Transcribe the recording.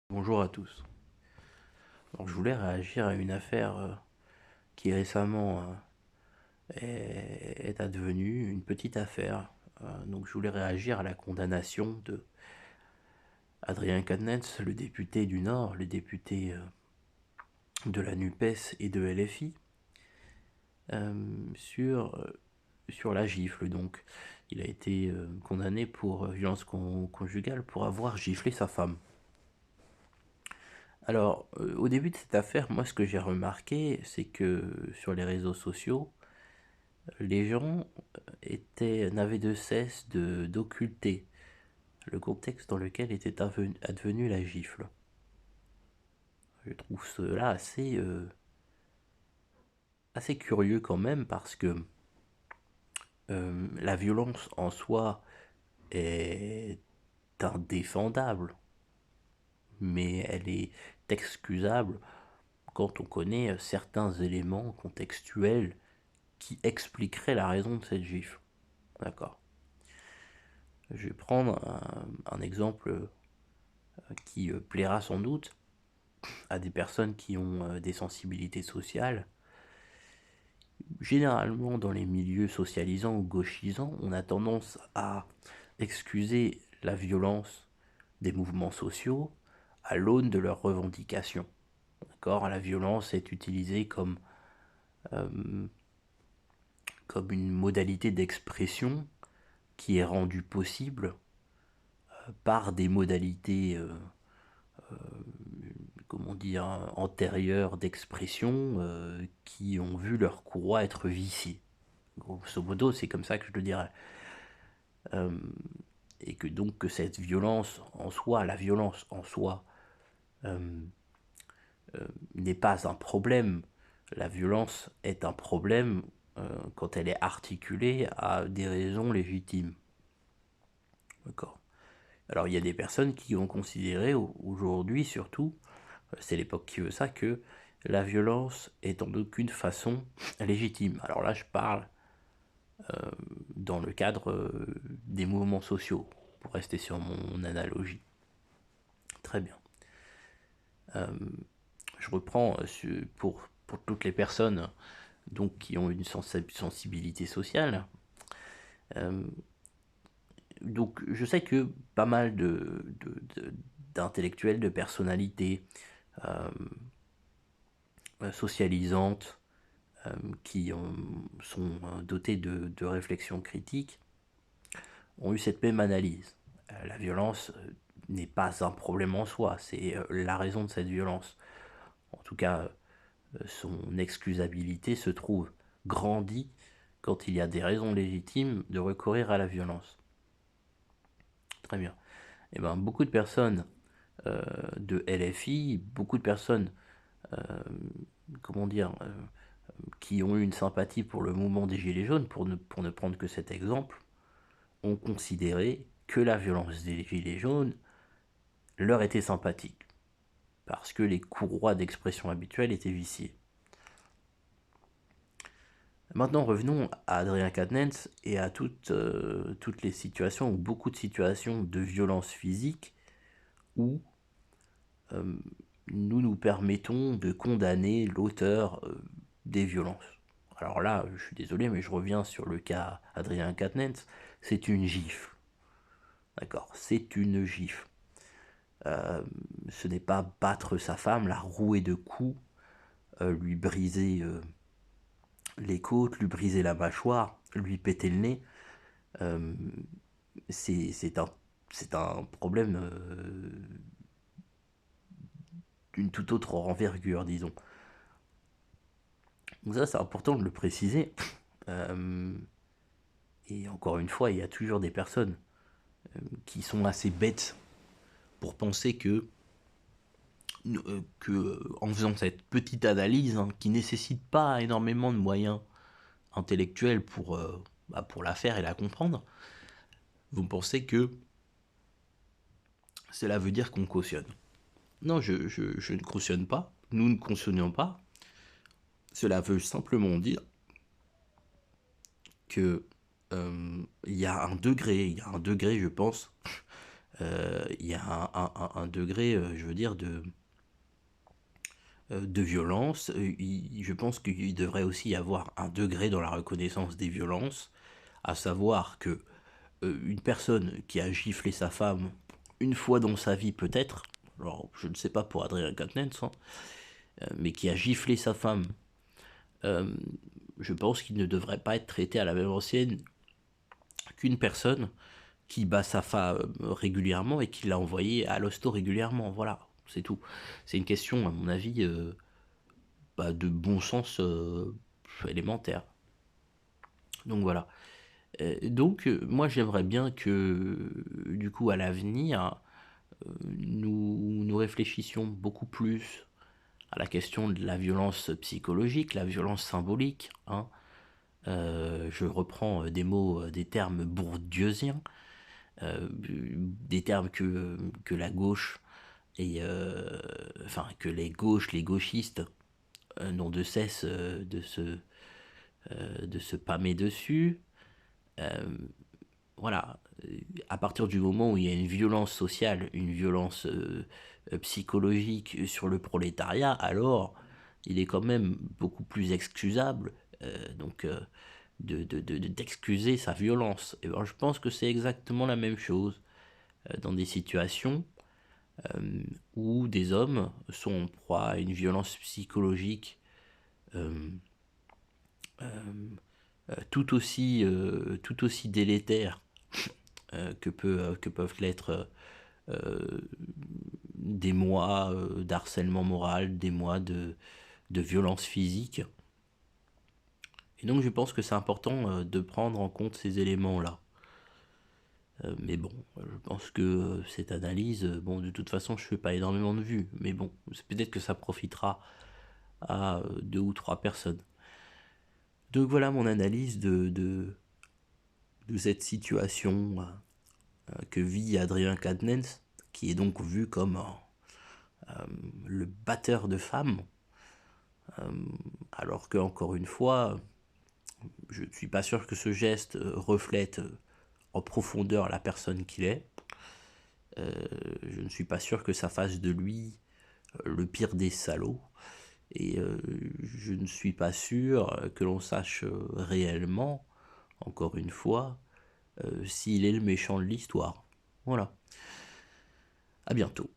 Bonjour à tous. Donc, je voulais réagir à une affaire qui récemment est advenue, une petite affaire. Donc je voulais réagir à la condamnation de Adrien Quatennens, le député du Nord, le député de la NUPES et de LFI, sur la gifle. Donc il a été condamné pour violence conjugale pour avoir giflé sa femme. Alors, au début de cette affaire, moi, ce que j'ai remarqué, c'est que sur les réseaux sociaux, les gens n'avaient de cesse d'occulter le contexte dans lequel était advenue la gifle. Je trouve cela assez curieux quand même parce que la violence en soi est indéfendable, mais elle est excusable quand on connaît certains éléments contextuels qui expliqueraient la raison de cette gifle. D'accord. Je vais prendre un exemple qui plaira sans doute à des personnes qui ont des sensibilités sociales. Généralement, dans les milieux socialisants ou gauchisants, on a tendance à excuser la violence des mouvements sociaux à l'aune de leurs revendications. D'accord. La violence est utilisée euh, comme une modalité d'expression qui est rendue possible par des modalités comment dire, antérieures d'expression qui ont vu leur courroie être viciée. Grosso modo, c'est comme ça que je le dirais. Euh, et que donc que cette violence en soi, la violence en soi, euh, n'est pas un problème. La violence est un problème quand elle est articulée à des raisons légitimes. D'accord. Alors il y a des personnes qui ont considéré aujourd'hui surtout, c'est l'époque qui veut ça, que la violence est en aucune façon légitime. Alors là je parle dans le cadre des mouvements sociaux, pour rester sur mon analogie. Très bien. Je reprends pour toutes les personnes donc, qui ont une sensibilité sociale. Euh, donc je sais que pas mal d'intellectuels, de personnalités euh, socialisantes, qui sont dotés de réflexion critique, ont eu cette même analyse. La violence n'est pas un problème en soi, c'est la raison de cette violence. En tout cas, son excusabilité se trouve grandie quand il y a des raisons légitimes de recourir à la violence. Très bien. Et ben, beaucoup de personnes de LFI, beaucoup de personnes, comment dire, qui ont eu une sympathie pour le mouvement des Gilets jaunes, pour ne prendre que cet exemple, ont considéré que la violence des Gilets jaunes leur était sympathique, parce que les courroies d'expression habituelles étaient viciées. Maintenant, revenons à Adrien Quatennens et à toutes les situations, ou beaucoup de situations de violence physique, où euh, nous nous permettons de condamner l'auteur des violences. Alors là, je suis désolé, mais je reviens sur le cas Adrien Quatennens, c'est une gifle. D'accord, c'est une gifle. Ce n'est pas battre sa femme, la rouer de coups, lui briser les côtes, lui briser la mâchoire, lui péter le nez. Euh, c'est un problème d'une toute autre envergure, disons. Donc ça, c'est important de le préciser. Euh, et encore une fois, il y a toujours des personnes qui sont assez bêtes pour penser que en faisant cette petite analyse, hein, qui nécessite pas énormément de moyens intellectuels pour la faire et la comprendre, vous pensez que cela veut dire qu'on cautionne. Non, je ne cautionne pas, nous ne cautionnons pas. Cela veut simplement dire que il y a un degré, je pense, il y a un degré, je veux dire, de violence. Je pense qu'il devrait aussi y avoir un degré dans la reconnaissance des violences, à savoir que une personne qui a giflé sa femme une fois dans sa vie peut-être, alors je ne sais pas pour Adrien Quatennens, hein, mais qui a giflé sa femme, euh, je pense qu'il ne devrait pas être traité à la même ancienne qu'une personne qui bat sa femme régulièrement et qui l'a envoyé à l'hosto régulièrement. Voilà, c'est tout. C'est une question, à mon avis, de bon sens élémentaire. Donc voilà. Donc moi j'aimerais bien que du coup à l'avenir nous réfléchissions beaucoup plus à la question de la violence psychologique, la violence symbolique, hein. Je reprends des mots, des termes bourdieusiens, des termes que la gauche et enfin que les gauches, les gauchistes n'ont de cesse de se pâmer dessus. Euh, voilà, à partir du moment où il y a une violence sociale, une violence psychologique sur le prolétariat, alors il est quand même beaucoup plus excusable donc d'excuser sa violence. Et ben, je pense que c'est exactement la même chose dans des situations où des hommes sont en proie à une violence psychologique euh, tout aussi délétère que peuvent l'être des mois d'harcèlement moral, des mois de violence physique. Et donc je pense que c'est important de prendre en compte ces éléments-là. Mais bon, je pense que cette analyse, bon, de toute façon, je fais pas énormément de vues, mais bon, c'est peut-être que ça profitera à deux ou trois personnes. Donc voilà mon analyse de cette situation que vit Adrien Quatennens, qui est donc vu comme le batteur de femmes, alors que encore une fois, je ne suis pas sûr que ce geste reflète en profondeur la personne qu'il est. Je ne suis pas sûr que ça fasse de lui le pire des salauds. Et je ne suis pas sûr que l'on sache réellement, encore une fois, s'il est le méchant de l'histoire. Voilà. À bientôt.